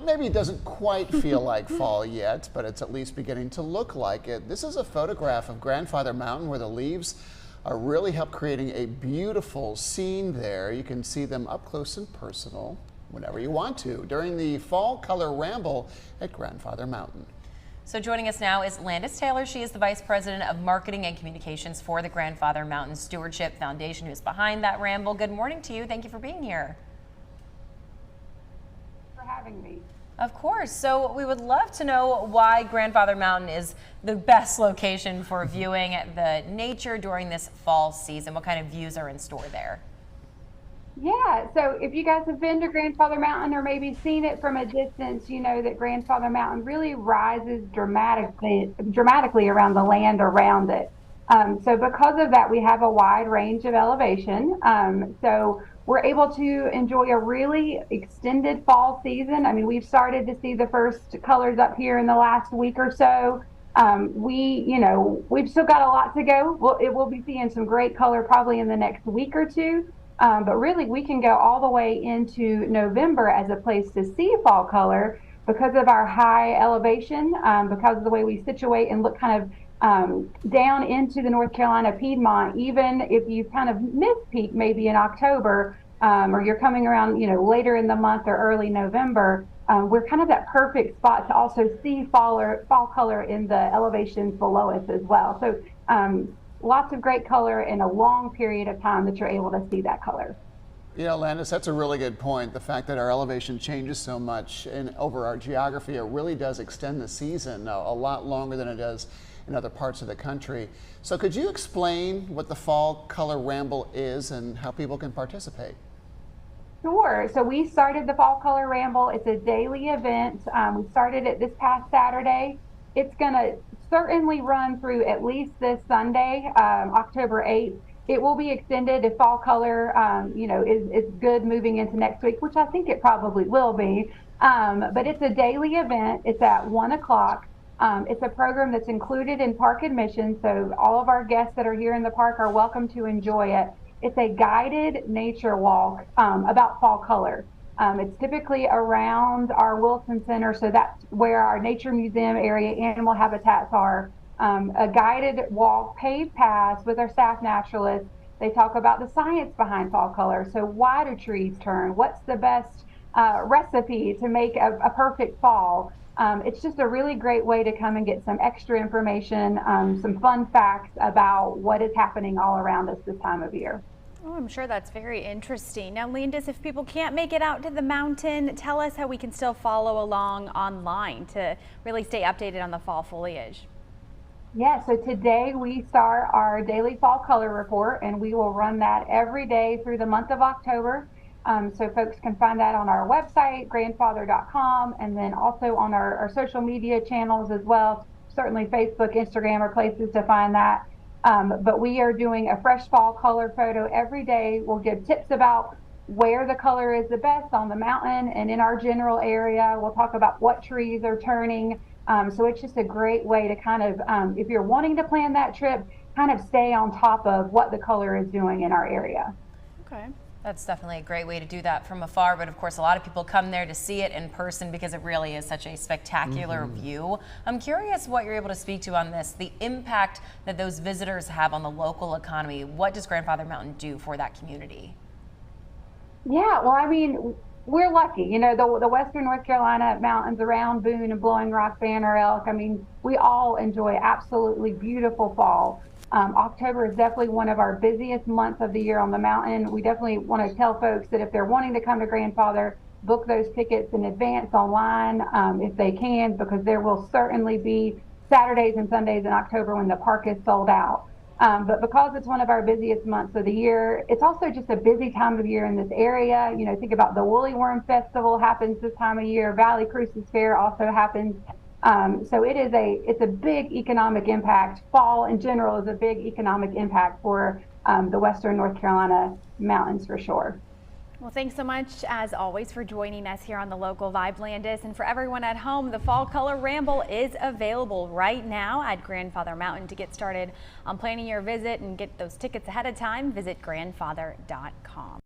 maybe it doesn't quite feel like fall yet, but it's at least beginning to look like it. This is a photograph of Grandfather Mountain where the leaves are really help creating a beautiful scene there. You can see them up close and personal whenever you want to during the Fall Color Ramble at Grandfather Mountain. So joining us now is Landis Taylor. She is the Vice President of Marketing and Communications for the Grandfather Mountain Stewardship Foundation, who's behind that ramble. Good morning to you. Thank you for being here. For having me. Of course. So we would love to know why Grandfather Mountain is the best location for viewing the nature during this fall season. What kind of views are in store there? Yeah, so if you guys have been to Grandfather Mountain or maybe seen it from a distance, you know that Grandfather Mountain really rises dramatically around the land around it. So because of that, we have a wide range of elevation. So we're able to enjoy a really extended fall season. I mean, we've started to see the first colors up here in the last week or so. We've still got a lot to go. We'll be seeing some great color probably in the next week or two. But really, we can go all the way into November as a place to see fall color because of our high elevation, because of the way we situate and look kind of down into the North Carolina Piedmont. Even if you kind of miss peak maybe in October, or you're coming around, later in the month or early November, we're kind of that perfect spot to also see fall color in the elevations below us as well. So lots of great color in a long period of time that you're able to see that color. Yeah, Landis, that's a really good point. The fact that our elevation changes so much and over our geography, it really does extend the season a lot longer than it does in other parts of the country. So could you explain what the Fall Color Ramble is and how people can participate? Sure. So we started the Fall Color Ramble. It's a daily event. We started it this past Saturday. It's going to certainly run through at least this Sunday, October 8th. It will be extended if fall color, is good moving into next week, which I think it probably will be. But it's a daily event. It's at 1 o'clock. It's a program that's included in park admission, so all of our guests that are here in the park are welcome to enjoy it. It's a guided nature walk about fall color. It's typically around our Wilson Center, so that's where our Nature Museum area animal habitats are. A guided walk, paved paths with our staff naturalists. They talk about the science behind fall color. So why do trees turn? What's the best recipe to make a perfect fall? It's just a really great way to come and get some extra information, some fun facts about what is happening all around us this time of year. Oh, I'm sure that's very interesting. Now, Landis, if people can't make it out to the mountain, tell us how we can still follow along online to really stay updated on the fall foliage. Yeah, so today we start our daily fall color report, and we will run that every day through the month of October. So folks can find that on our website, grandfather.com, and then also on our social media channels as well. Certainly Facebook, Instagram are places to find that. But we are doing a fresh fall color photo every day. We'll give tips about where the color is the best on the mountain and in our general area. We'll talk about what trees are turning. So it's just a great way to kind of, if you're wanting to plan that trip, kind of stay on top of what the color is doing in our area. Okay. That's definitely a great way to do that from afar, but of course a lot of people come there to see it in person because it really is such a spectacular view. I'm curious what you're able to speak to on this, the impact that those visitors have on the local economy. What does Grandfather Mountain do for that community? Yeah, well, I mean, we're lucky. The western North Carolina mountains around Boone and Blowing Rock, Banner Elk, I mean, we all enjoy absolutely beautiful fall. October is definitely one of our busiest months of the year on the mountain. We definitely want to tell folks that if they're wanting to come to Grandfather, book those tickets in advance online if they can, because there will certainly be Saturdays and Sundays in October when the park is sold out. But because it's one of our busiest months of the year, it's also just a busy time of year in this area. Think about the Woolly Worm Festival happens this time of year. Valley Cruises Fair also happens. So it's a big economic impact. Fall in general is a big economic impact for the western North Carolina mountains for sure. Well, thanks so much, as always, for joining us here on the Local Vibe, Landis. And for everyone at home, the Fall Color Ramble is available right now at Grandfather Mountain. To get started on planning your visit and get those tickets ahead of time, visit grandfather.com.